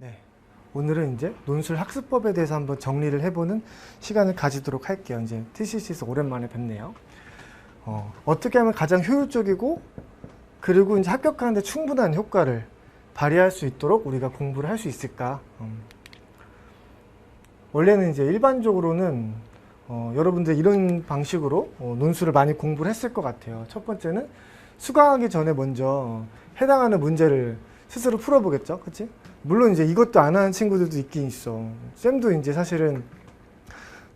네, 오늘은 이제 논술 학습법에 대해서 한번 정리를 해보는 시간을 가지도록 할게요. 이제 TCC에서 오랜만에 뵙네요. 어떻게 하면 가장 효율적이고 그리고 이제 합격하는데 충분한 효과를 발휘할 수 있도록 우리가 공부를 할 수 있을까? 원래는 이제 일반적으로는 여러분들 이런 방식으로 논술을 많이 공부를 했을 것 같아요. 첫 번째는 수강하기 전에 먼저 해당하는 문제를 스스로 풀어보겠죠, 그치? 물론 이제 이것도 안 하는 친구들도 있긴 있어. 쌤도 이제 사실은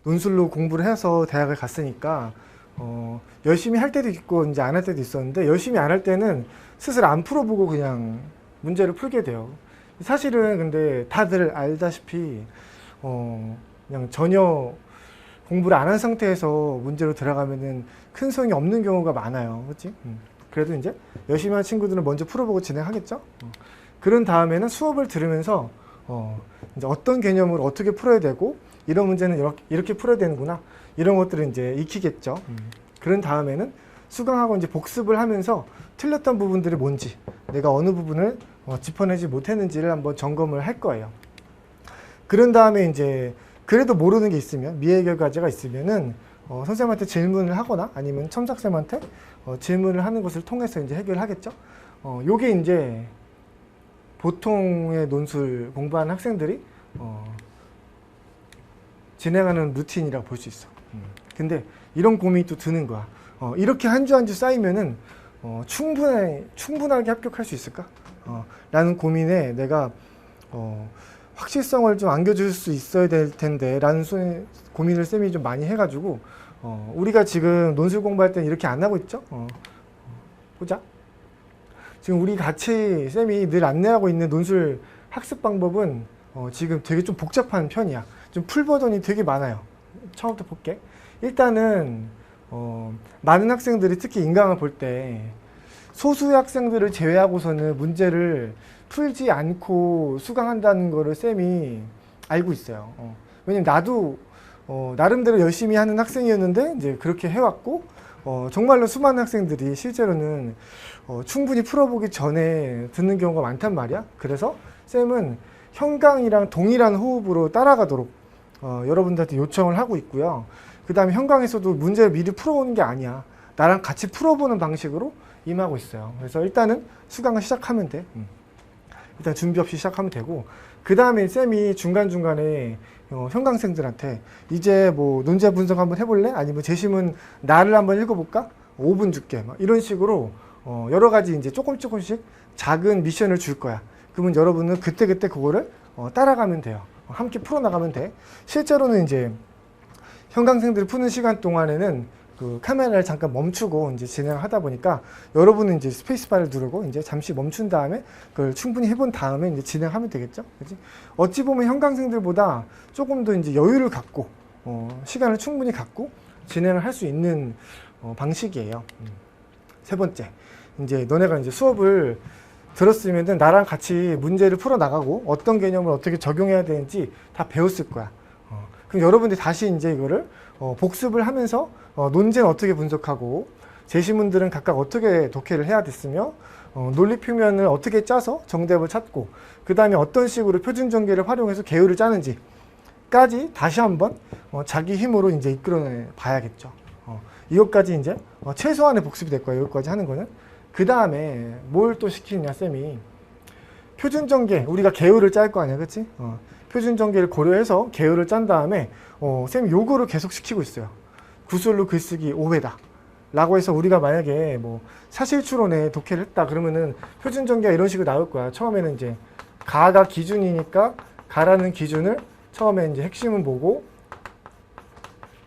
논술로 공부를 해서 대학을 갔으니까 열심히 할 때도 있고 이제 안 할 때도 있었는데, 열심히 안 할 때는 스스로 안 풀어보고 그냥 문제를 풀게 돼요. 사실은 근데 다들 알다시피 그냥 전혀 공부를 안 한 상태에서 문제로 들어가면은 큰 소용이 없는 경우가 많아요. 그렇지? 그래도 이제 열심히 한 친구들은 먼저 풀어보고 진행하겠죠? 그런 다음에는 수업을 들으면서 이제 어떤 개념을 어떻게 풀어야 되고, 이런 문제는 이렇게 풀어야 되는구나, 이런 것들을 이제 익히겠죠. 그런 다음에는 수강하고 이제 복습을 하면서 틀렸던 부분들이 뭔지, 내가 어느 부분을 짚어내지 못했는지를 한번 점검을 할 거예요. 그런 다음에 이제 그래도 모르는 게 있으면, 미해결 과제가 있으면은 선생님한테 질문을 하거나 아니면 첨삭쌤한테 질문을 하는 것을 통해서 이제 해결하겠죠. 요게 이제 보통의 논술 공부하는 학생들이 진행하는 루틴이라고 볼 수 있어. 근데 이런 고민이 또 드는 거야. 이렇게 한 주 한 주 쌓이면은 충분하게 합격할 수 있을까? 라는 고민에 내가 확실성을 좀 안겨줄 수 있어야 될 텐데 라는 고민을 쌤이 좀 많이 해가지고 우리가 지금 논술 공부할 때는 이렇게 안 하고 있죠? 보자. 지금 우리 같이 쌤이 늘 안내하고 있는 논술 학습 방법은 지금 되게 좀 복잡한 편이야. 좀 풀 버전이 되게 많아요. 처음부터 볼게. 일단은 많은 학생들이 특히 인강을 볼 때 소수의 학생들을 제외하고서는 문제를 풀지 않고 수강한다는 거를 쌤이 알고 있어요. 왜냐면 나도 나름대로 열심히 하는 학생이었는데 이제 그렇게 해왔고, 정말로 수많은 학생들이 실제로는 충분히 풀어보기 전에 듣는 경우가 많단 말이야. 그래서 쌤은 현강이랑 동일한 호흡으로 따라가도록 여러분들한테 요청을 하고 있고요. 그 다음에 현강에서도 문제를 미리 풀어오는 게 아니야. 나랑 같이 풀어보는 방식으로 임하고 있어요. 그래서 일단은 수강을 시작하면 돼. 일단 준비 없이 시작하면 되고, 그 다음에 쌤이 중간중간에 현강생들한테 이제 뭐 논제 분석 한번 해볼래? 아니면 제시문 나를 한번 읽어볼까? 5분 줄게. 막 이런 식으로 여러 가지 이제 조금씩 작은 미션을 줄 거야. 그러면 여러분은 그때그때 그거를 따라가면 돼요. 함께 풀어나가면 돼. 실제로는 이제 현강생들이 푸는 시간 동안에는 그 카메라를 잠깐 멈추고 이제 진행을 하다 보니까 여러분은 이제 스페이스바를 누르고 이제 잠시 멈춘 다음에 그걸 충분히 해본 다음에 이제 진행하면 되겠죠. 그치? 어찌 보면 현강생들보다 조금 더 이제 여유를 갖고 시간을 충분히 갖고 진행을 할 수 있는 방식이에요. 세 번째, 이제 너네가 이제 수업을 들었으면은 나랑 같이 문제를 풀어 나가고 어떤 개념을 어떻게 적용해야 되는지 다 배웠을 거야. 그럼 여러분들이 다시 이제 이거를 복습을 하면서 논제는 어떻게 분석하고 제시문들은 각각 어떻게 독해를 해야 됐으며 논리 표면을 어떻게 짜서 정답을 찾고 그 다음에 어떤 식으로 표준 전개를 활용해서 계율을 짜는지까지 다시 한번 자기 힘으로 이제 이끌어내 봐야겠죠. 이것까지 이제 최소한의 복습이 될 거예요. 여기까지 하는 거는. 그 다음에 뭘 또 시키느냐 쌤이, 표준 전개, 우리가 계율을 짤 거 아니야, 그치? 표준 전개를 고려해서 계율을 짠 다음에 쌤이 요거를 계속 시키고 있어요. 구술로 글쓰기 5회다 라고 해서 우리가 만약에 뭐 사실추론에 독해를 했다 그러면은 표준 전개가 이런 식으로 나올 거야. 처음에는 이제 가가 기준이니까 가라는 기준을 처음에 이제 핵심은 보고,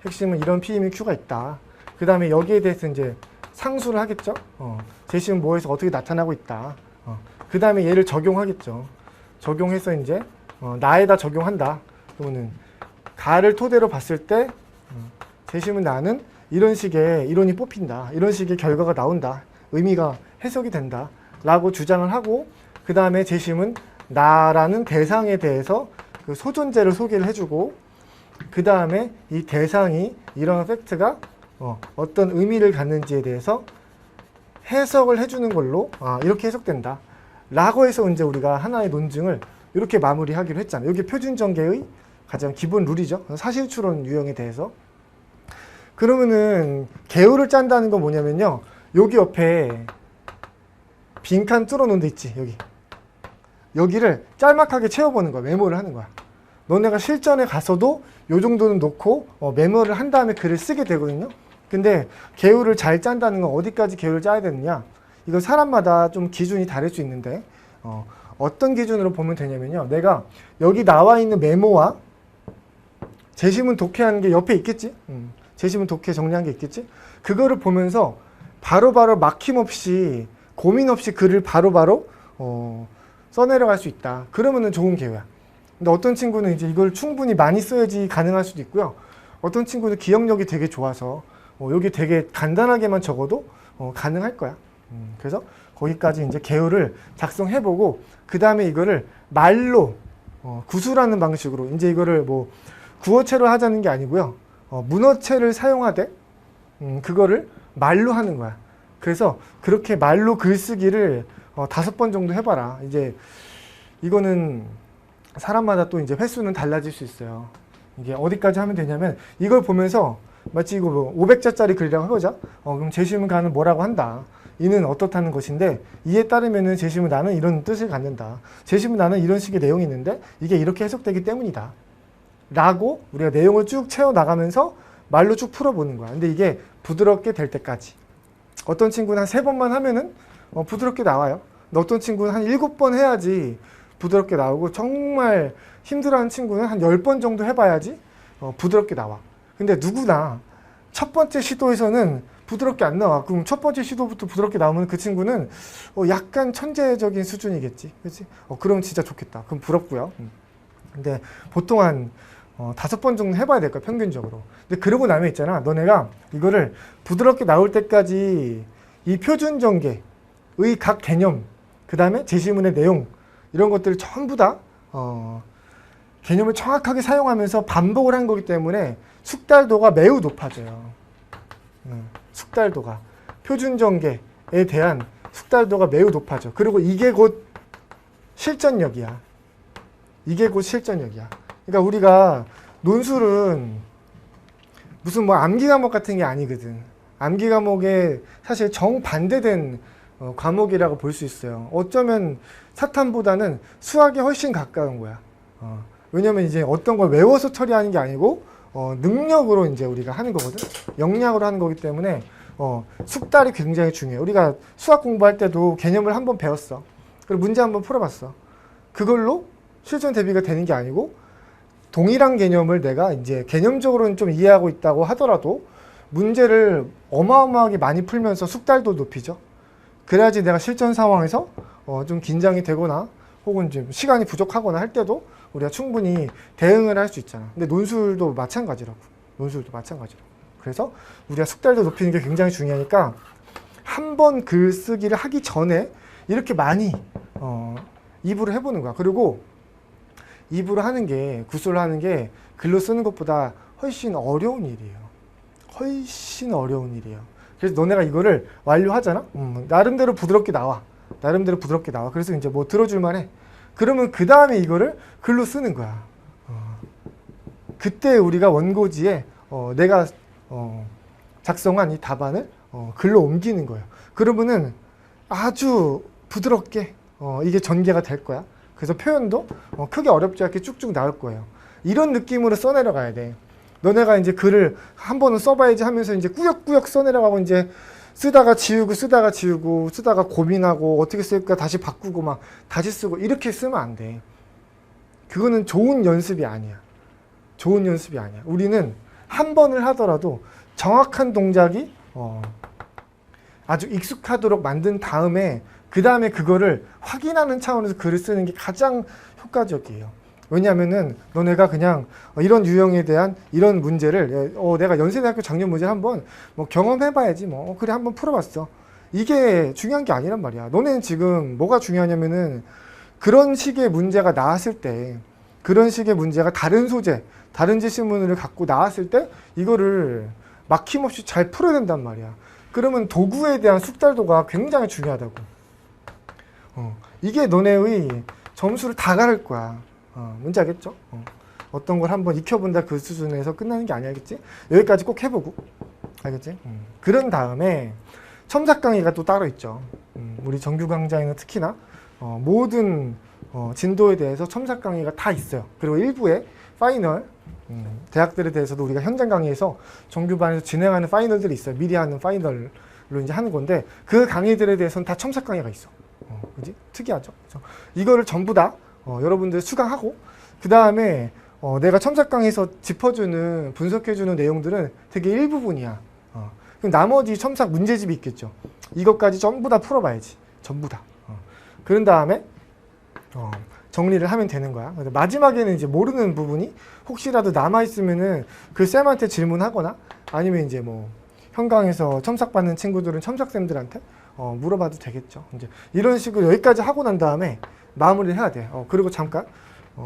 핵심은 이런 P, Q가 있다. 그 다음에 여기에 대해서 이제 상수를 하겠죠. 제시문 뭐에서 어떻게 나타나고 있다. 그 다음에 얘를 적용하겠죠. 적용해서 이제 나에다 적용한다. 그러면은 가를 토대로 봤을 때 제시문 나는 이런 식의 이론이 뽑힌다. 이런 식의 결과가 나온다. 의미가 해석이 된다. 라고 주장을 하고, 그 다음에 제시문 나라는 대상에 대해서 그 소존재를 소개를 해주고, 그 다음에 이 대상이 이런 팩트가 어떤 의미를 갖는지에 대해서 해석을 해주는 걸로 이렇게 해석된다 라고 해서 이제 우리가 하나의 논증을 이렇게 마무리하기로 했잖아. 이게 표준 전개의 가장 기본 룰이죠. 사실추론 유형에 대해서. 그러면은 개요를 짠다는 건 뭐냐면요. 여기 옆에 빈칸 뚫어놓은 데 있지. 여기를 짤막하게 채워보는 거야. 메모를 하는 거야. 너네가 실전에 가서도 요 정도는 놓고 메모를 한 다음에 글을 쓰게 되거든요. 근데 개요를 잘 짠다는 건 어디까지 개요를 짜야 되느냐. 이건 사람마다 좀 기준이 다를 수 있는데 어떤 기준으로 보면 되냐면요. 내가 여기 나와 있는 메모와 제시문 독해하는 게 옆에 있겠지. 제시문 독해 정리한 게 있겠지. 그거를 보면서 바로바로 막힘없이 고민 없이 글을 바로바로 써내려갈 수 있다. 그러면은 좋은 개요야. 근데 어떤 친구는 이제 이걸 충분히 많이 써야지 가능할 수도 있고요. 어떤 친구는 기억력이 되게 좋아서 여기 되게 간단하게만 적어도 가능할 거야. 그래서 거기까지 이제 개요를 작성해보고 그 다음에 이거를 말로 구술하는 방식으로 이제 이거를 뭐 구어체로 하자는 게 아니고요. 문어체를 사용하되 그거를 말로 하는 거야. 그래서 그렇게 말로 글쓰기를 5번 정도 해봐라. 이제 이거는 사람마다 또 이제 횟수는 달라질 수 있어요. 이게 어디까지 하면 되냐면 이걸 보면서 마치 이거 뭐 500자짜리 글이라고 해보자. 그럼 제시문 가는 뭐라고 한다. 이는 어떻다는 것인데 이에 따르면은 제시문 나는 이런 뜻을 갖는다. 제시문 나는 이런 식의 내용이 있는데 이게 이렇게 해석되기 때문이다. 라고 우리가 내용을 쭉 채워나가면서 말로 쭉 풀어보는 거야. 근데 이게 부드럽게 될 때까지. 어떤 친구는 한 3번만 하면은 부드럽게 나와요. 근데 어떤 친구는 한 7번 해야지 부드럽게 나오고 정말 힘들어하는 친구는 한 10번 정도 해봐야지 부드럽게 나와. 근데 누구나 첫 번째 시도에서는 부드럽게 안 나와. 그럼 첫 번째 시도부터 부드럽게 나오면 그 친구는 약간 천재적인 수준이겠지. 그렇지? 그럼 진짜 좋겠다. 그럼 부럽고요. 근데 보통 한 5번 정도 해봐야 될 거야, 평균적으로. 근데 그러고 나면 있잖아. 너네가 이거를 부드럽게 나올 때까지 이 표준 전개의 각 개념, 그 다음에 제시문의 내용, 이런 것들을 전부 다 개념을 정확하게 사용하면서 반복을 한 거기 때문에 숙달도가 매우 높아져요. 숙달도가. 표준 전개에 대한 숙달도가 매우 높아져. 그리고 이게 곧 실전력이야. 이게 곧 실전력이야. 그러니까 우리가 논술은 무슨 뭐 암기 과목 같은 게 아니거든. 암기 과목에 사실 정반대된 과목이라고 볼 수 있어요. 어쩌면 사탐보다는 수학에 훨씬 가까운 거야. 왜냐면 이제 어떤 걸 외워서 처리하는 게 아니고 능력으로 이제 우리가 하는 거거든. 역량으로 하는 거기 때문에 숙달이 굉장히 중요해. 우리가 수학 공부할 때도 개념을 한번 배웠어. 그리고 문제 한번 풀어봤어. 그걸로 실전 대비가 되는 게 아니고 동일한 개념을 내가 이제 개념적으로는 좀 이해하고 있다고 하더라도 문제를 어마어마하게 많이 풀면서 숙달도 높이죠. 그래야지 내가 실전 상황에서 좀 긴장이 되거나 혹은 좀 시간이 부족하거나 할 때도 우리가 충분히 대응을 할 수 있잖아. 근데 논술도 마찬가지라고. 논술도 마찬가지라고. 그래서 우리가 숙달도 높이는 게 굉장히 중요하니까 한 번 글쓰기를 하기 전에 이렇게 많이 입으로 해보는 거야. 그리고 입으로 하는 게, 구술로 하는 게 글로 쓰는 것보다 훨씬 어려운 일이에요. 훨씬 어려운 일이에요. 그래서 너네가 이거를 완료하잖아? 나름대로 부드럽게 나와. 나름대로 부드럽게 나와. 그래서 이제 뭐 들어줄만 해. 그러면 그 다음에 이거를 글로 쓰는 거야. 그때 우리가 원고지에 내가 작성한 이 답안을 글로 옮기는 거예요. 그러면은 아주 부드럽게 이게 전개가 될 거야. 그래서 표현도 크게 어렵지 않게 쭉쭉 나올 거예요. 이런 느낌으로 써내려가야 돼. 너네가 이제 글을 한 번은 써봐야지 하면서 이제 꾸역꾸역 써내려가고 이제 쓰다가 지우고 쓰다가 지우고 쓰다가 고민하고 어떻게 쓸까 다시 바꾸고 막 다시 쓰고 이렇게 쓰면 안 돼. 그거는 좋은 연습이 아니야. 좋은 연습이 아니야. 우리는 한 번을 하더라도 정확한 동작이 아주 익숙하도록 만든 다음에 그 다음에 그거를 확인하는 차원에서 글을 쓰는 게 가장 효과적이에요. 왜냐하면은 너네가 그냥 이런 유형에 대한 이런 문제를 내가 연세대학교 작년 문제 한번 뭐 경험해봐야지 뭐 그래 한번 풀어봤어. 이게 중요한 게 아니란 말이야. 너네는 지금 뭐가 중요하냐면은 그런 식의 문제가 나왔을 때 그런 식의 문제가 다른 소재, 다른 제시문을 갖고 나왔을 때 이거를 막힘없이 잘 풀어야 된단 말이야. 그러면 도구에 대한 숙달도가 굉장히 중요하다고. 이게 너네의 점수를 다 가를 거야. 뭔지 알겠죠? 어떤 걸 한번 익혀본다 그 수준에서 끝나는 게 아니겠지? 여기까지 꼭 해보고. 알겠지? 그런 다음에 첨삭 강의가 또 따로 있죠. 우리 정규 강좌에는 특히나 모든 진도에 대해서 첨삭 강의가 다 있어요. 그리고 일부에 파이널, 대학들에 대해서도 우리가 현장 강의에서 정규반에서 진행하는 파이널들이 있어요. 미리 하는 파이널로 이제 하는 건데 그 강의들에 대해서는 다 첨삭 강의가 있어. 그지? 특이하죠? 그래서 이거를 전부 다 여러분들 수강하고 그 다음에 내가 첨삭 강의에서 짚어주는 분석해주는 내용들은 되게 일부분이야. 그럼 나머지 첨삭 문제집이 있겠죠. 이것까지 전부 다 풀어봐야지. 전부 다. 그런 다음에 정리를 하면 되는 거야. 그래서 마지막에는 이제 모르는 부분이 혹시라도 남아있으면은 그 쌤한테 질문하거나 아니면 이제 뭐 현강에서 첨삭받는 친구들은 첨삭쌤들한테 물어봐도 되겠죠. 이제 이런 식으로 여기까지 하고 난 다음에 마무리를 해야 돼. 그리고 잠깐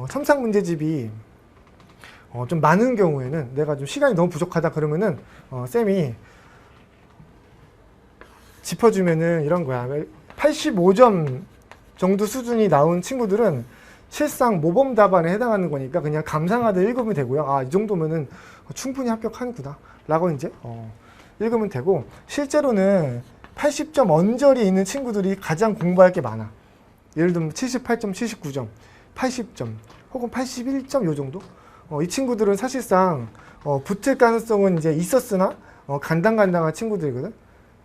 첨삭 문제집이 좀 많은 경우에는 내가 좀 시간이 너무 부족하다 그러면은 쌤이 짚어주면은 이런 거야. 85점 정도 수준이 나온 친구들은 실상 모범 답안에 해당하는 거니까 그냥 감상하듯 읽으면 되고요. 아, 이 정도면은 충분히 합격하는구나 라고 이제 읽으면 되고, 실제로는 80점 언저리에 있는 친구들이 가장 공부할 게 많아. 예를 들면 78점, 79점, 80점 혹은 81점 요 정도? 이 친구들은 사실상 붙을 가능성은 이제 있었으나 간당간당한 친구들이거든.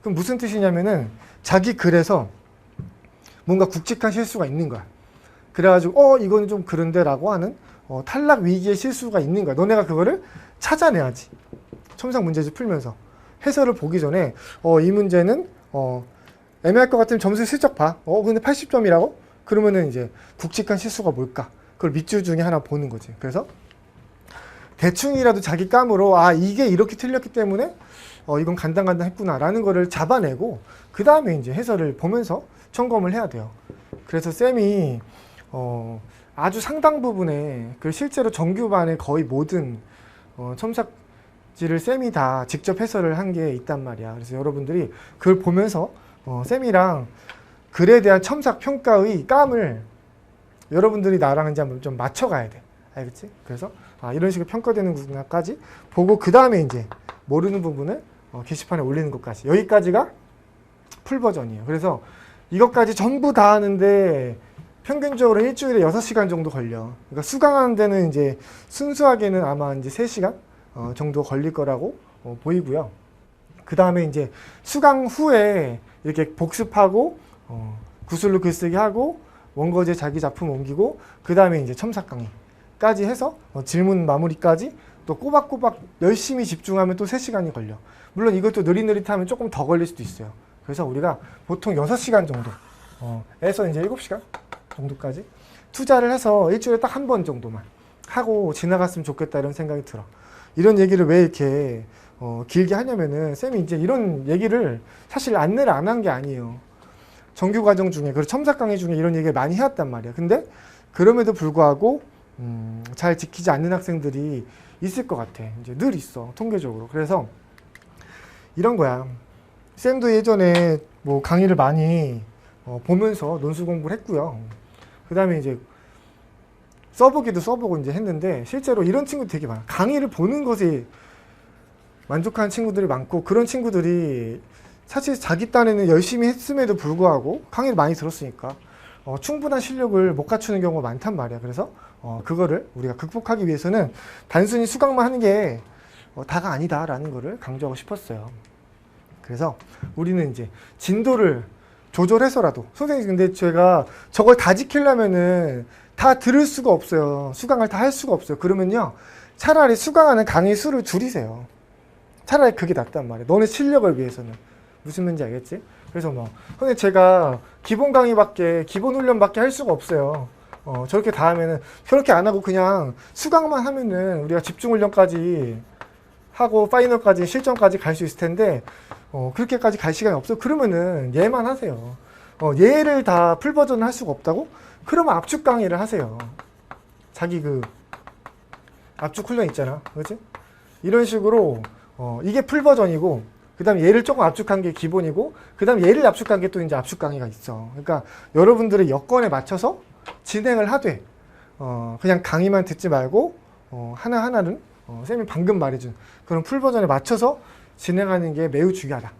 그럼 무슨 뜻이냐면은 자기 글에서 뭔가 굵직한 실수가 있는 거야. 그래가지고 이거는 좀 그런데 라고 하는 탈락 위기의 실수가 있는 거야. 너네가 그거를 찾아내야지. 첨삭 문제집 풀면서 해설을 보기 전에 이 문제는 애매할 것 같으면 점수 슬쩍 봐. 근데 80점이라고? 그러면은 이제 굵직한 실수가 뭘까? 그걸 밑줄 중에 하나 보는 거지. 그래서 대충이라도 자기 감으로 이게 이렇게 틀렸기 때문에 이건 간당간당했구나 라는 거를 잡아내고 그 다음에 이제 해설을 보면서 점검을 해야 돼요. 그래서 쌤이 아주 상당 부분에 그 실제로 정규반의 거의 모든 첨삭지를 쌤이 다 직접 해설을 한 게 있단 말이야. 그래서 여러분들이 그걸 보면서 쌤이랑 글에 대한 첨삭 평가의 감을 여러분들이 나랑 이제 한번 좀 맞춰가야 돼. 알겠지? 그래서 이런 식으로 평가되는 구간까지 보고 그 다음에 이제 모르는 부분을 게시판에 올리는 것까지, 여기까지가 풀 버전이에요. 그래서 이것까지 전부 다 하는데 평균적으로 일주일에 6시간 정도 걸려. 그러니까 수강하는 데는 이제 순수하게는 아마 이제 3시간 정도 걸릴 거라고 보이고요. 그 다음에 이제 수강 후에 이렇게 복습하고 구술로 글쓰기 하고 원고지에 자기 작품 옮기고 그 다음에 이제 첨삭 강의까지 해서 질문 마무리까지 또 꼬박꼬박 열심히 집중하면 또 3시간이 걸려. 물론 이것도 느릿느릿하면 조금 더 걸릴 수도 있어요. 그래서 우리가 보통 6시간 정도 에서 이제 7시간 정도까지 투자를 해서 일주일에 딱 한 번 정도만 하고 지나갔으면 좋겠다 이런 생각이 들어. 이런 얘기를 왜 이렇게 길게 하냐면은 쌤이 이제 이런 얘기를 사실 안내를 안 한 게 아니에요. 정규 과정 중에, 그리고 첨삭 강의 중에 이런 얘기를 많이 해왔단 말이야. 근데 그럼에도 불구하고 잘 지키지 않는 학생들이 있을 것 같아. 이제 늘 있어, 통계적으로. 그래서 이런 거야. 쌤도 예전에 뭐 강의를 많이 보면서 논술 공부를 했고요. 그 다음에 이제 써보기도 써보고 이제 했는데 실제로 이런 친구들 되게 많아. 강의를 보는 것에 만족하는 친구들이 많고, 그런 친구들이 사실 자기 딴에는 열심히 했음에도 불구하고 강의를 많이 들었으니까 충분한 실력을 못 갖추는 경우가 많단 말이야. 그래서 그거를 우리가 극복하기 위해서는 단순히 수강만 하는 게 다가 아니다라는 거를 강조하고 싶었어요. 그래서 우리는 이제 진도를 조절해서라도, 선생님 근데 제가 저걸 다 지키려면은 다 들을 수가 없어요. 수강을 다 할 수가 없어요. 그러면요, 차라리 수강하는 강의 수를 줄이세요. 차라리 그게 낫단 말이에요. 너네 실력을 위해서는. 무슨 말인지 알겠지? 그래서 근데 제가 기본 강의밖에, 기본 훈련밖에 할 수가 없어요. 저렇게 다 하면은, 저렇게 안 하고 그냥 수강만 하면은 우리가 집중 훈련까지 하고 파이널까지, 실전까지 갈 수 있을 텐데 그렇게까지 갈 시간이 없어. 그러면은 얘만 하세요. 얘를 다 풀버전을 할 수가 없다고? 그러면 압축 강의를 하세요. 자기 그 압축 훈련 있잖아. 그렇지? 이런 식으로 이게 풀버전이고, 그 다음에 얘를 조금 압축한 게 기본이고, 그 다음에 얘를 압축한 게 또 이제 압축 강의가 있어. 그러니까 여러분들의 여건에 맞춰서 진행을 하되 그냥 강의만 듣지 말고 하나하나는 쌤이 방금 말해준 그런 풀 버전에 맞춰서 진행하는 게 매우 중요하다.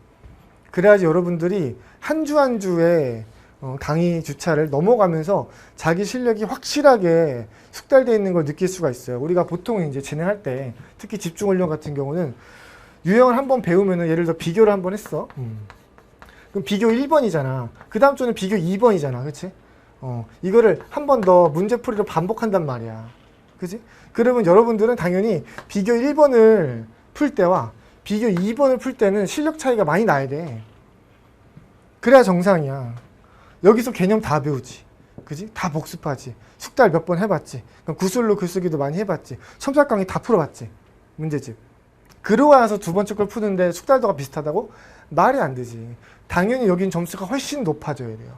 그래야지 여러분들이 한 주 한 주에 강의 주차를 넘어가면서 자기 실력이 확실하게 숙달되어 있는 걸 느낄 수가 있어요. 우리가 보통 이제 진행할 때 특히 집중훈련 같은 경우는 유형을 한번 배우면은 예를 들어 비교를 한번 했어. 그럼 비교 1번이잖아. 그 다음 주는 비교 2번이잖아. 그치? 이거를 한 번 더 문제풀이로 반복한단 말이야. 그치? 그러면 여러분들은 당연히 비교 1번을 풀 때와 비교 2번을 풀 때는 실력 차이가 많이 나야 돼. 그래야 정상이야. 여기서 개념 다 배우지. 그지? 다 복습하지. 숙달 몇 번 해봤지. 구술로 글쓰기도 많이 해봤지. 첨삭 강의 다 풀어봤지. 문제집. 그러고 나서 두 번째 걸 푸는데 숙달도가 비슷하다고? 말이 안 되지. 당연히 여긴 점수가 훨씬 높아져야 돼요.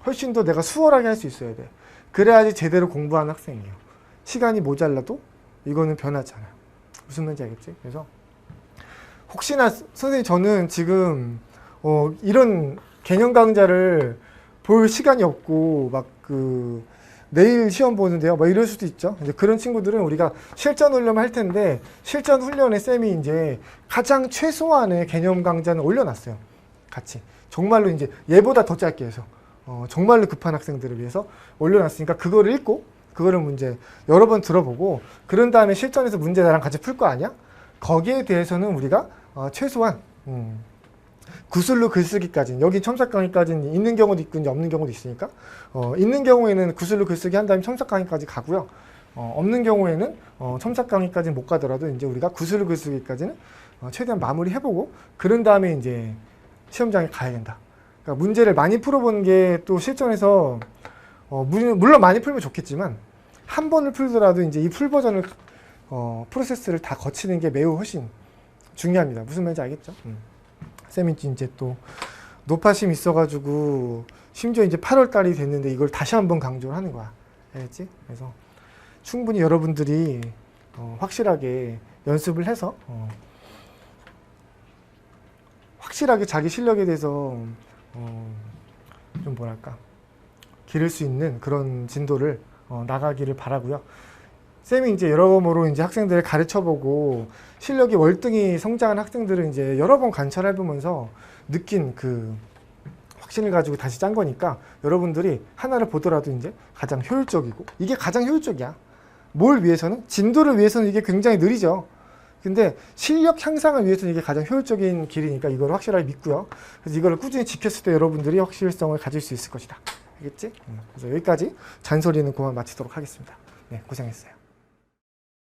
훨씬 더 내가 수월하게 할 수 있어야 돼. 그래야지 제대로 공부하는 학생이에요. 시간이 모자라도 이거는 변하지 않아요. 무슨 말인지 알겠지? 그래서 혹시나 선생님 저는 지금 이런 개념 강좌를 볼 시간이 없고 막 내일 시험 보는데요. 뭐 이럴 수도 있죠. 이제 그런 친구들은 우리가 실전 훈련을 할 텐데 실전 훈련에 쌤이 이제 가장 최소한의 개념 강좌는 올려놨어요. 같이. 정말로 이제 얘보다 더 짧게 해서 정말로 급한 학생들을 위해서 올려놨으니까 그거를 읽고 그거를 문제 여러 번 들어보고 그런 다음에 실전에서 문제 나랑 같이 풀 거 아니야? 거기에 대해서는 우리가 최소한 구술로 글쓰기까지는 여기 첨삭 강의까지는 있는 경우도 있고 이제 없는 경우도 있으니까 있는 경우에는 구술로 글쓰기 한 다음에 첨삭 강의까지 가고요. 없는 경우에는 첨삭 강의까지는 못 가더라도 이제 우리가 구술로 글쓰기까지는 최대한 마무리해보고 그런 다음에 이제 시험장에 가야 된다. 그러니까 문제를 많이 풀어보는 게 또 실전에서 물론 많이 풀면 좋겠지만 한 번을 풀더라도 이제 이 풀 버전을 프로세스를 다 거치는 게 매우 훨씬 중요합니다. 무슨 말인지 알겠죠? 쌤이 이제 또 노파심 있어가지고 심지어 이제 8월 달이 됐는데 이걸 다시 한번 강조를 하는 거야. 알겠지? 그래서 충분히 여러분들이 확실하게 연습을 해서 확실하게 자기 실력에 대해서 좀 뭐랄까 기를 수 있는 그런 진도를 나가기를 바라고요. 쌤이 이제 여러모로 이제 학생들을 가르쳐보고 실력이 월등히 성장한 학생들을 이제 여러 번 관찰해보면서 느낀 그 확신을 가지고 다시 짠 거니까 여러분들이 하나를 보더라도 이제 가장 효율적이고 이게 가장 효율적이야. 뭘 위해서는? 진도를 위해서는 이게 굉장히 느리죠. 근데 실력 향상을 위해서는 이게 가장 효율적인 길이니까 이걸 확실하게 믿고요. 그래서 이걸 꾸준히 지켰을 때 여러분들이 확실성을 가질 수 있을 것이다. 알겠지? 그래서 여기까지 잔소리는 그만 마치도록 하겠습니다. 네, 고생했어요.